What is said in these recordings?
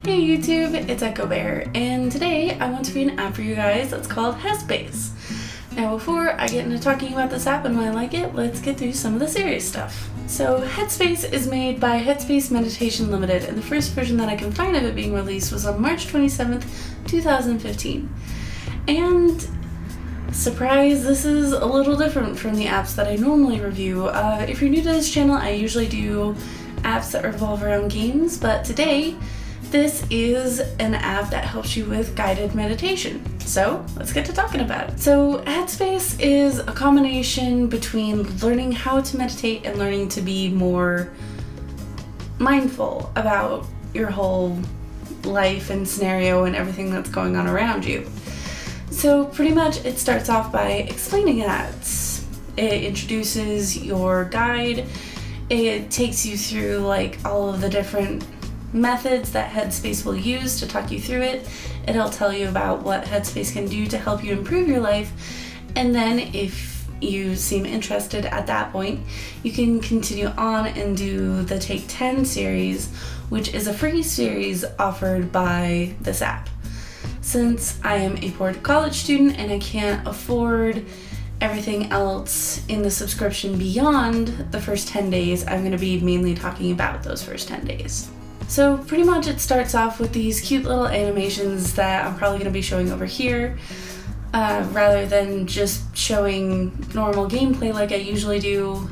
Hey YouTube, it's Echobear, and today I want to be an app for you guys that's called Headspace. Now before I get into talking about this app and why I like it, let's get through some of the serious stuff. So Headspace is made by Headspace Meditation Limited, and the first version that I can find of it being released was on March 27th, 2015. And surprise, this is a little different from the apps that I normally review. If you're new to this channel, I usually do apps that revolve around games, but today this is an app that helps you with guided meditation. So let's get to talking about it. So Headspace is a combination between learning how to meditate and learning to be more mindful about your whole life and scenario and everything that's going on around you. So pretty much it starts off by explaining that. It introduces your guide. It takes you through like all of the different methods that Headspace will use to talk you through it. It'll tell you about what Headspace can do to help you improve your life, and then if you seem interested at that point, you can continue on and do the Take 10 series, which is a free series offered by this app. Since I am a poor college student and I can't afford everything else in the subscription beyond the first 10 days, I'm going to be mainly talking about those first 10 days. So pretty much it starts off with these cute little animations that I'm probably going to be showing over here, rather than just showing normal gameplay like I usually do,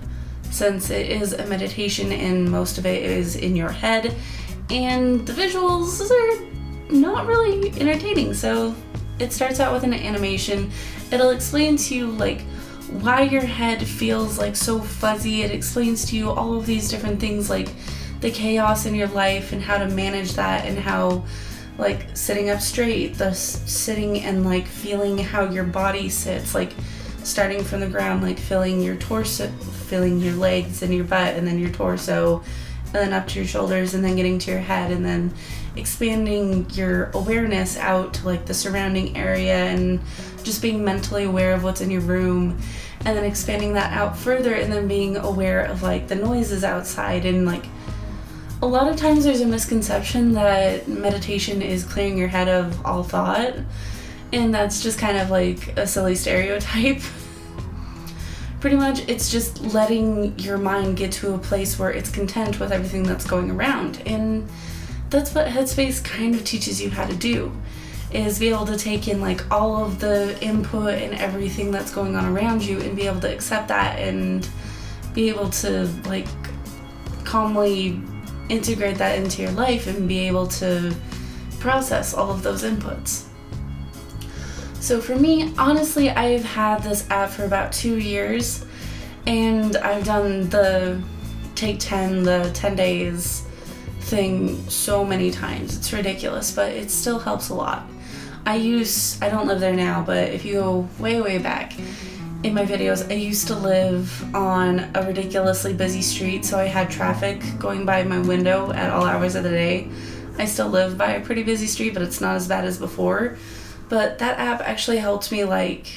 since it is a meditation and most of it is in your head, and the visuals are not really entertaining. So it starts out with an animation. It'll explain to you like why your head feels like so fuzzy. It explains to you all of these different things like the chaos in your life and how to manage that, and how like sitting up straight, the sitting and like feeling how your body sits, like starting from the ground, like feeling your torso, feeling your legs and your butt and then your torso, and then up to your shoulders, and then getting to your head, and then expanding your awareness out to like the surrounding area and just being mentally aware of what's in your room, and then expanding that out further, and then being aware of like the noises outside. And like a lot of times there's a misconception that meditation is clearing your head of all thought, and that's just kind of like a silly stereotype. Pretty much it's just letting your mind get to a place where it's content with everything that's going around, and that's what Headspace kind of teaches you how to do, is be able to take in like all of the input and everything that's going on around you and be able to accept that and be able to like calmly integrate that into your life and be able to process all of those inputs. So for me, honestly, I've had this app for about 2 years, and I've done the Take 10, the 10 days thing so many times. It's ridiculous, but it still helps a lot. I don't live there now, but if you go way back in my videos, I used to live on a ridiculously busy street, so I had traffic going by my window at all hours of the day. I still live by a pretty busy street, but it's not as bad as before. But that app actually helped me like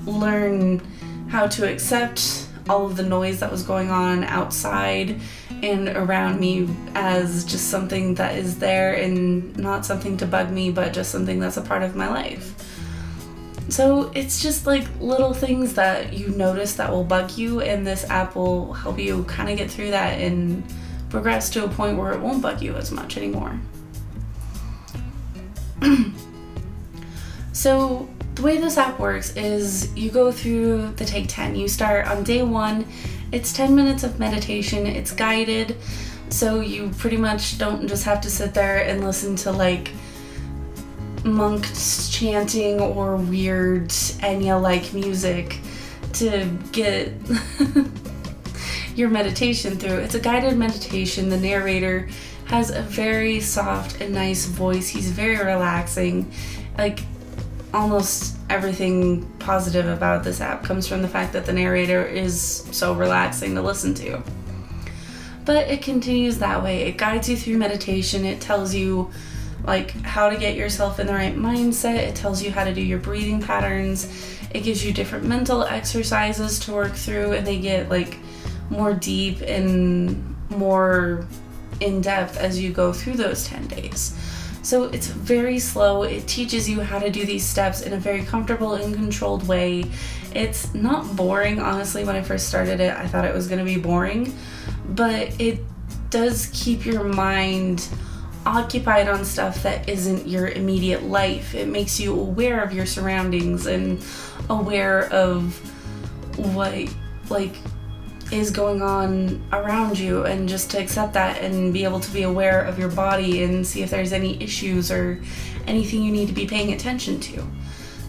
learn how to accept all of the noise that was going on outside and around me as just something that is there and not something to bug me, but just something that's a part of my life. So it's just like little things that you notice that will bug you, and this app will help you kind of get through that and progress to a point where it won't bug you as much anymore. So the way this app works is you go through the Take 10. You start on day 1. It's 10 minutes of meditation. It's guided, so you pretty much don't just have to sit there and listen to like monks chanting or weird Enya-like music to get your meditation through. It's a guided meditation. The narrator has a very soft and nice voice. He's very relaxing. Like almost everything positive about this app comes from the fact that the narrator is so relaxing to listen to. But it continues that way. It guides you through meditation. It tells you like how to get yourself in the right mindset. It tells you how to do your breathing patterns. It gives you different mental exercises to work through, and they get like more deep and more in depth as you go through those 10 days. So it's very slow. It teaches you how to do these steps in a very comfortable and controlled way. It's not boring, honestly. When I first started it, I thought it was going to be boring, but it does keep your mind occupied on stuff that isn't your immediate life. It makes you aware of your surroundings and aware of what is going on around you, and just to accept that and be able to be aware of your body and see if there's any issues or anything you need to be paying attention to.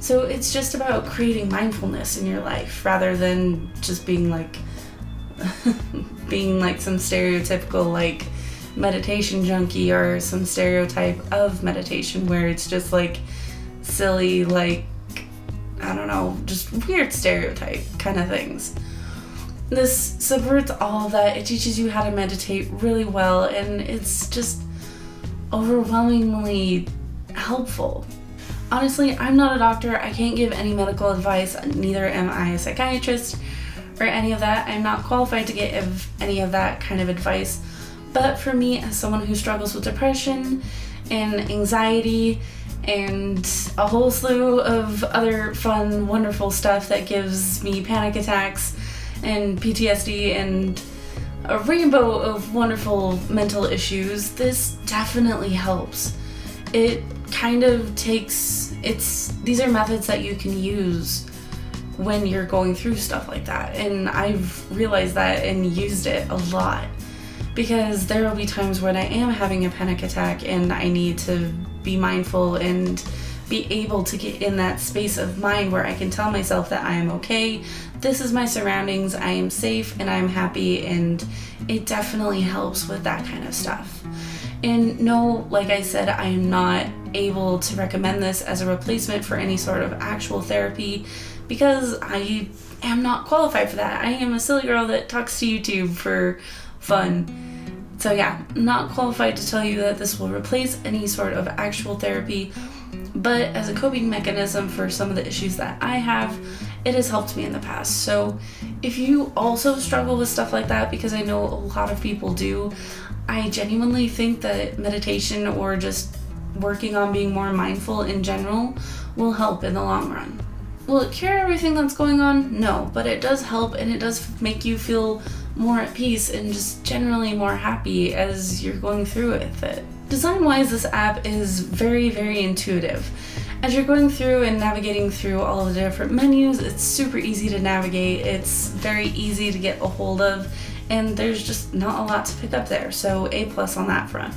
So it's just about creating mindfulness in your life rather than just being like some stereotypical like meditation junkie or some stereotype of meditation where it's just like silly, like, I don't know, just weird stereotype kind of things. This subverts all of that. It teaches you how to meditate really well, and it's just overwhelmingly helpful. Honestly, I'm not a doctor. I can't give any medical advice. Neither am I a psychiatrist or any of that. I'm not qualified to give any of that kind of advice. But for me, as someone who struggles with depression and anxiety and a whole slew of other fun, wonderful stuff that gives me panic attacks and PTSD and a rainbow of wonderful mental issues, this definitely helps. It kind of these are methods that you can use when you're going through stuff like that, and I've realized that and used it a lot, because there will be times when I am having a panic attack and I need to be mindful and be able to get in that space of mind where I can tell myself that I am okay, this is my surroundings, I am safe and I'm happy, and it definitely helps with that kind of stuff. And no, like I said, I am not able to recommend this as a replacement for any sort of actual therapy, because I am not qualified for that. I am a silly girl that talks to YouTube for fun. So yeah, not qualified to tell you that this will replace any sort of actual therapy, but as a coping mechanism for some of the issues that I have, it has helped me in the past. So if you also struggle with stuff like that, because I know a lot of people do, I genuinely think that meditation or just working on being more mindful in general will help in the long run. Will it cure everything that's going on? No, but it does help, and it does make you feel more at peace and just generally more happy as you're going through with it. Design-wise, this app is very, very intuitive. As you're going through and navigating through all of the different menus, it's super easy to navigate, it's very easy to get a hold of, and there's just not a lot to pick up there, so A+ on that front.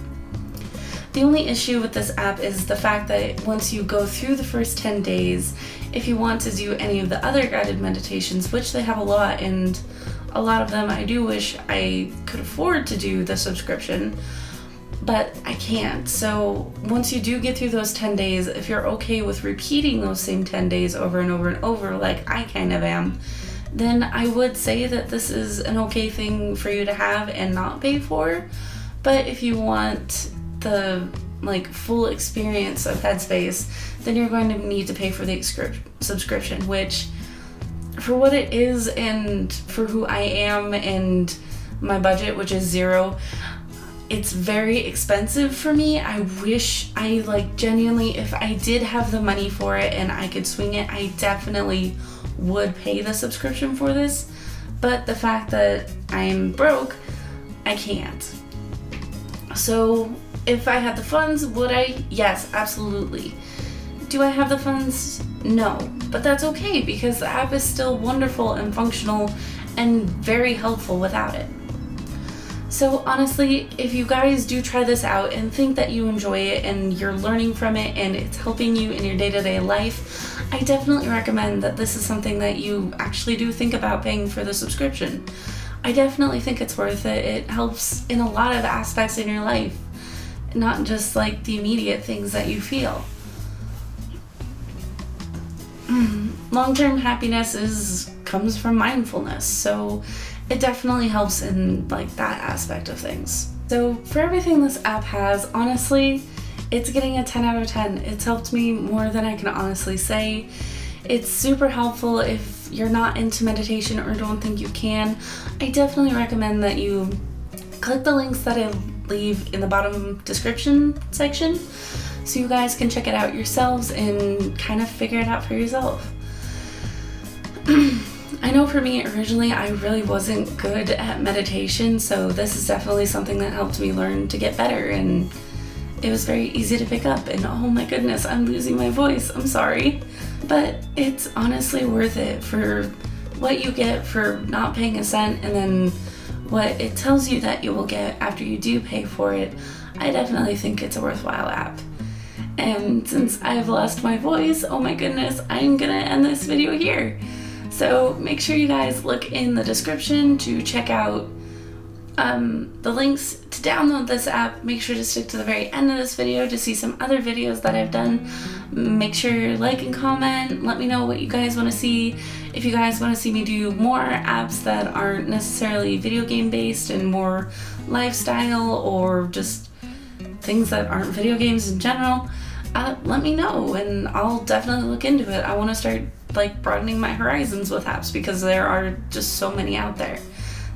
The only issue with this app is the fact that once you go through the first 10 days, if you want to do any of the other guided meditations, which they have a lot, and a lot of them I do wish I could afford to do the subscription, but I can't. So once you do get through those 10 days, if you're okay with repeating those same 10 days over and over and over, like I kind of am, then I would say that this is an okay thing for you to have and not pay for. But if you want the full experience of Headspace, then you're going to need to pay for the subscription, which for what it is and for who I am and my budget, which is $0, it's very expensive for me. I wish I genuinely, if I did have the money for it and I could swing it, I definitely would pay the subscription for this. But the fact that I'm broke, I can't. So if I had the funds, would I? Yes, absolutely. Do I have the funds? No, but that's okay, because the app is still wonderful and functional and very helpful without it. So honestly, if you guys do try this out and think that you enjoy it and you're learning from it and it's helping you in your day-to-day life, I definitely recommend that this is something that you actually do think about paying for the subscription. I definitely think it's worth it. It helps in a lot of aspects in your life, not just the immediate things that you feel. Long-term happiness comes from mindfulness, so it definitely helps in that aspect of things. So for everything this app has, honestly, it's getting a 10 out of 10. It's helped me more than I can honestly say. It's super helpful if you're not into meditation or don't think you can. I definitely recommend that you click the links that I leave in the bottom description section so you guys can check it out yourselves and kind of figure it out for yourself. I know for me, originally I really wasn't good at meditation, so this is definitely something that helped me learn to get better, and it was very easy to pick up. And oh my goodness, I'm losing my voice, I'm sorry. But it's honestly worth it for what you get for not paying a cent, and then what it tells you that you will get after you do pay for it. I definitely think it's a worthwhile app. And since I've lost my voice, oh my goodness, I'm gonna end this video here. So make sure you guys look in the description to check out the links to download this app. Make sure to stick to the very end of this video to see some other videos that I've done. Make sure you like and comment. Let me know what you guys want to see. If you guys want to see me do more apps that aren't necessarily video game based and more lifestyle, or just things that aren't video games in general, let me know and I'll definitely look into it. I want to start broadening my horizons with apps because there are just so many out there.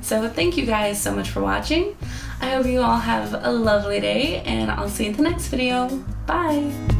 So thank you guys so much for watching. I hope you all have a lovely day, and I'll see you in the next video. Bye!